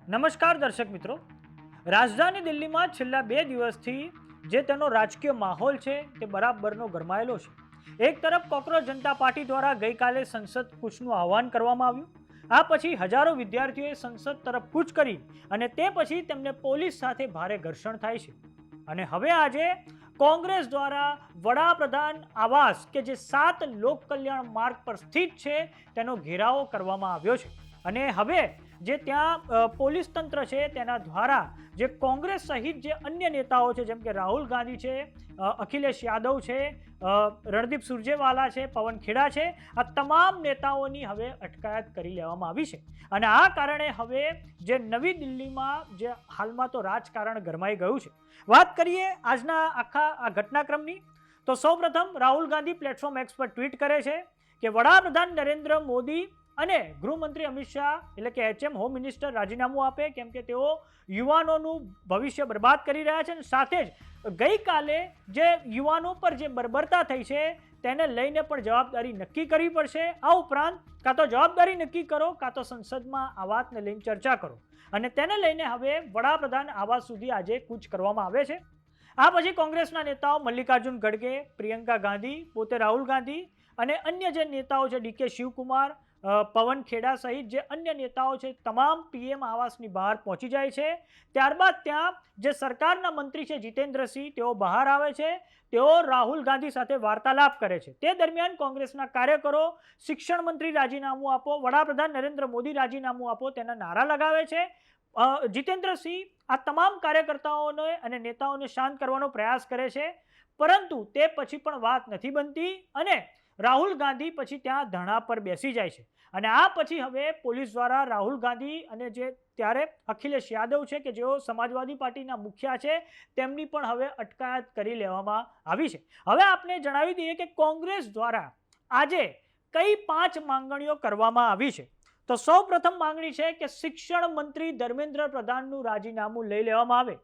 નમસ્કાર દર્શક મિત્રો, રાજધાની દિલ્હીમાં છેલ્લા 2 દિવસથી જે તેનો રાજકીય માહોલ છે તે બરાબરનો ગરમાયેલો છે. એક તરફ કોકરોચ જનતા પાર્ટી દ્વારા ગઈકાલે સંસદ કૂચનું આહવાન કરવામાં આવ્યું. આ પછી હજારો વિદ્યાર્થીઓએ સંસદ તરફ કૂચ કરી અને તે પછી તેમને પોલીસ સાથે ભારે ઘર્ષણ થાય છે. અને હવે આજે કોંગ્રેસ દ્વારા વડાપ્રધાન આવાસ કે જે 7 લોક કલ્યાણ માર્ગ પર સ્થિત છે તેનો ઘેરાવો કરવામાં આવ્યો છે. અને હવે જે ત્યાં પોલીસ તંત્ર છે તેના દ્વારા જે કોંગ્રેસ સહિત જે અન્ય નેતાઓ છે જેમ કે રાહુલ ગાંધી છે, અખિલેશ યાદવ છે, રણદીપ સુરજેવાલા છે, પવન ખેડા છે, આ તમામ નેતાઓની હવે અટકાયત કરી લેવામાં આવી છે. અને આ કારણે હવે જે નવી દિલ્હીમાં જે હાલમાં તો રાજકારણ ગરમાઈ ગયું છે. વાત કરીએ આજના આખા આ ઘટનાક્રમની, તો સૌપ્રથમ રાહુલ ગાંધી પ્લેટફોર્મ એક્સ પર ટ્વીટ કરે છે કે વડાપ્રધાન નરેન્દ્ર મોદી અને ગૃહમંત્રી અમિત શાહ એટલે કે એચએમ હોમ મિનિસ્ટર રાજીનામું આપે, કેમ કે તેઓ યુવાનોનું ભવિષ્ય બરબાદ કરી રહ્યા છે. અને સાથે જ ગઈકાલે જે યુવાનો પર જે બર્બરતા થઈ છે તેને લઈને પણ જવાબદારી નક્કી કરવી પડશે. આ ઉપરાંત કાં તો જવાબદારી નક્કી કરો કાં તો સંસદમાં આ વાતને લઈને ચર્ચા કરો. અને તેને લઈને હવે વડાપ્રધાન આવાસ સુધી આજે કૂચ કરવામાં આવે છે. આ પછી કોંગ્રેસના નેતાઓ મલ્લિકાર્જુન ખડગે, પ્રિયંકા ગાંધી, પોતે રાહુલ ગાંધી અને અન્ય જે નેતાઓ છે ડીકે શિવકુમાર, પવન ખેડા સહિત જે અન્ય નેતાઓ છે તમામ પીએમ આવાસની બહાર પહોંચી જાય છે. ત્યારબાદ ત્યાં જે સરકારના મંત્રી છે જીતેન્દ્રસિંહ તેઓ બહાર આવે છે. તેઓ રાહુલ ગાંધી સાથે વાર્તાલાપ કરે છે. તે દરમિયાન કોંગ્રેસના કાર્યકરો શિક્ષણ મંત્રી રાજીનામું આપો, વડાપ્રધાન નરેન્દ્ર મોદી રાજીનામું આપો તેના નારા લગાવે છે. જીતેન્દ્રસિંહ આ તમામ કાર્યકર્તાઓને અને નેતાઓને શાંત કરવાનો પ્રયાસ કરે છે, પરંતુ તે પછી પણ વાત નથી બનતી અને રાહુલ ગાંધી પછી ત્યાં ધરણા પર બેસી જાય છે. અને આ પછી હવે પોલીસ દ્વારા રાહુલ ગાંધી અને જે ત્યારે અખિલેશ યાદવ છે કે જેઓ સમાજવાદી પાર્ટીના મુખિયા છે તેમની પણ હવે અટકાયત કરી લેવામાં આવી છે. હવે આપને જણાવી દઈએ કે કોંગ્રેસ દ્વારા આજે કઈ 5 માંગણીઓ કરવામાં આવી છે. તો સૌ પ્રથમ માંગણી છે કે શિક્ષણ મંત્રી ધર્મેન્દ્ર પ્રધાનનું રાજીનામું લઈ લેવામાં આવે.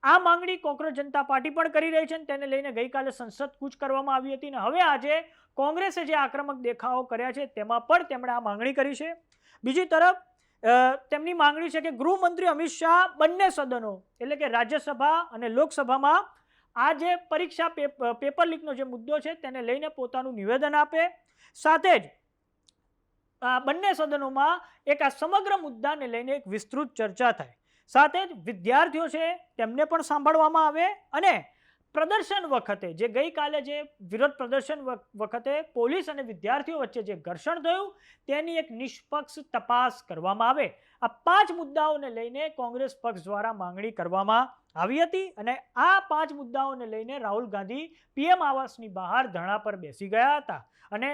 આ માંગણી કોકરોચ જનતા પાર્ટી પણ કરી રહી છે અને તેને લઈને ગઈકાલે સંસદ કૂચ કરવામાં આવી હતી. અને હવે આજે કોંગ્રેસે જે આક્રમક દેખાવો કર્યા છે તેમાં પણ તેમણે આ માંગણી કરી છે. બીજી તરફ તેમની માંગણી છે કે ગૃહમંત્રી અમિત શાહ બંને સદનો એટલે કે રાજ્યસભા અને લોકસભામાં આ જે પરીક્ષા પેપર લીકનો જે મુદ્દો છે તેને લઈને પોતાનું નિવેદન આપે. સાથે જ બંને સદનોમાં એક આ સમગ્ર મુદ્દાને લઈને એક વિસ્તૃત ચર્ચા થાય. સાથે જ વિદ્યાર્થીઓ છે તેમને પણ સાંભળવામાં આવે અને પ્રદર્શન વખતે જે ગઈકાલે જે વિરોધ પ્રદર્શન વખતે પોલીસ અને વિદ્યાર્થીઓ વચ્ચે જે ઘર્ષણ થયું તેની એક નિષ્પક્ષ તપાસ કરવામાં આવે. આ 5 મુદ્દાઓને લઈને કોંગ્રેસ પક્ષ દ્વારા માંગણી કરવામાં આવી હતી અને આ 5 મુદ્દાઓને લઈને રાહુલ ગાંધી પીએમ આવાસની બહાર ધરણા પર બેસી ગયા હતા. અને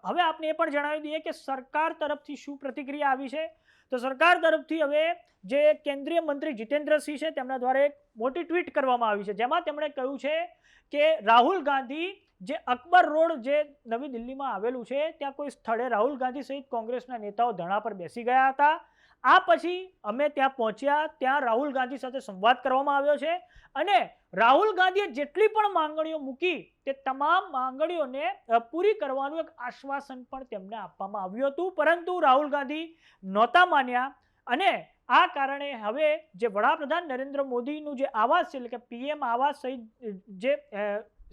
હવે આપને એ પણ જણાવી દઈએ કે સરકાર તરફથી શું પ્રતિક્રિયા આવી છે. તો સરકાર તરફથી હવે જે કેન્દ્રીય મંત્રી જીતેન્દ્રસિંહ છે તેમના દ્વારા એક મોટી ટ્વીટ કરવામાં આવી છે, જેમાં તેમણે કહ્યું છે કે રાહુલ ગાંધી જે અકબર રોડ જે નવી દિલ્હીમાં આવેલું છે ત્યાં કોઈ સ્થળે રાહુલ ગાંધી સહિત કોંગ્રેસના નેતાઓ ધરણા પર બેસી ગયા હતા. આ પછી અમે ત્યાં પહોંચ્યા, ત્યાં રાહુલ ગાંધી સાથે સંવાદ કરવામાં આવ્યો છે અને રાહુલ ગાંધીએ જેટલી પણ માંગણીઓ મૂકી તે તમામ માંગણીઓને પૂરી કરવાનું એક આશ્વાસન પણ તેમને આપવામાં આવ્યું હતું, પરંતુ રાહુલ ગાંધી નહોતા માન્યા. અને આ કારણે હવે જે વડાપ્રધાન નરેન્દ્ર મોદીનું જે આવાસ છે એટલે કે પીએમ આવાસ સહિત જે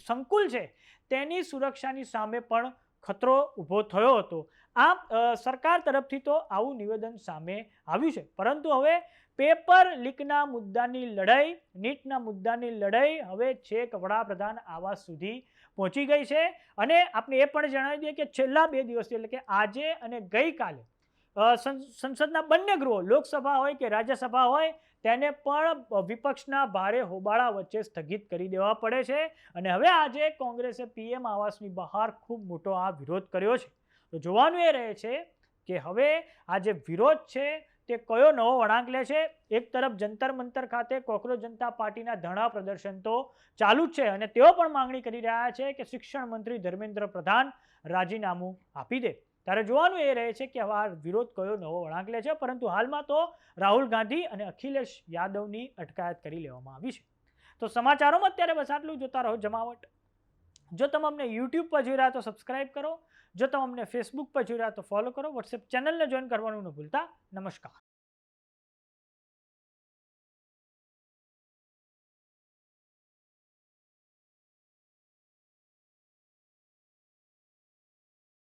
સંકુલ છે તેની સુરક્ષાની સામે પણ ખતરો ઊભો થયો હતો. આમ સરકાર તરફથી તો આવું નિવેદન સામે આવ્યું છે, પરંતુ હવે પેપર લીકના મુદ્દાની લડાઈ, નીટના મુદ્દાની લડાઈ હવે છેક વડાપ્રધાન આવાસ સુધી પહોંચી ગઈ છે. અને આપણે એ પણ જણાવી દઈએ કે છેલ્લા 2 દિવસથી એટલે કે આજે અને ગઈકાલે સંસદના બંને ગૃહો લોકસભા હોય કે રાજ્યસભા હોય તેને પણ વિપક્ષના ભારે હોબાળા વચ્ચે સ્થગિત કરી દેવા પડે છે. અને હવે આજે કોંગ્રેસે પીએમ આવાસની બહાર ખૂબ મોટો આ વિરોધ કર્યો છે. તો જોવાનું એ રહે છે કે હવે આ જે વિરોધ છે તે કયો નવો વળાંક લે છે. એક તરફ જંતર મંતર ખાતે કોકરોચ જનતા પાર્ટીના ધરણા પ્રદર્શન તો ચાલુ જ છે અને તેઓ પણ માંગણી કરી રહ્યા છે કે શિક્ષણ મંત્રી ધર્મેન્દ્ર પ્રધાન રાજીનામું આપી દે. ત્યારે જોવાનું એ રહે છે કે હવે આ વિરોધ કયો નવો વળાંક લે છે, પરંતુ હાલમાં તો રાહુલ ગાંધી અને અખિલેશ યાદવની અટકાયત કરી લેવામાં આવી છે. તો સમાચારોમાં અત્યારે બસ આટલું. જોતા રહો જમાવટ. જો તમે અમને યુટ્યુબ પર જોઈ રહ્યા તો સબસ્ક્રાઇબ કરો, જો તમે અમને ફેસબુક પર જોઈ રહ્યા તો ફોલો કરો, વોટ્સએપ ચેનલને જોઈન કરવાનું ન ભૂલતા. નમસ્કાર.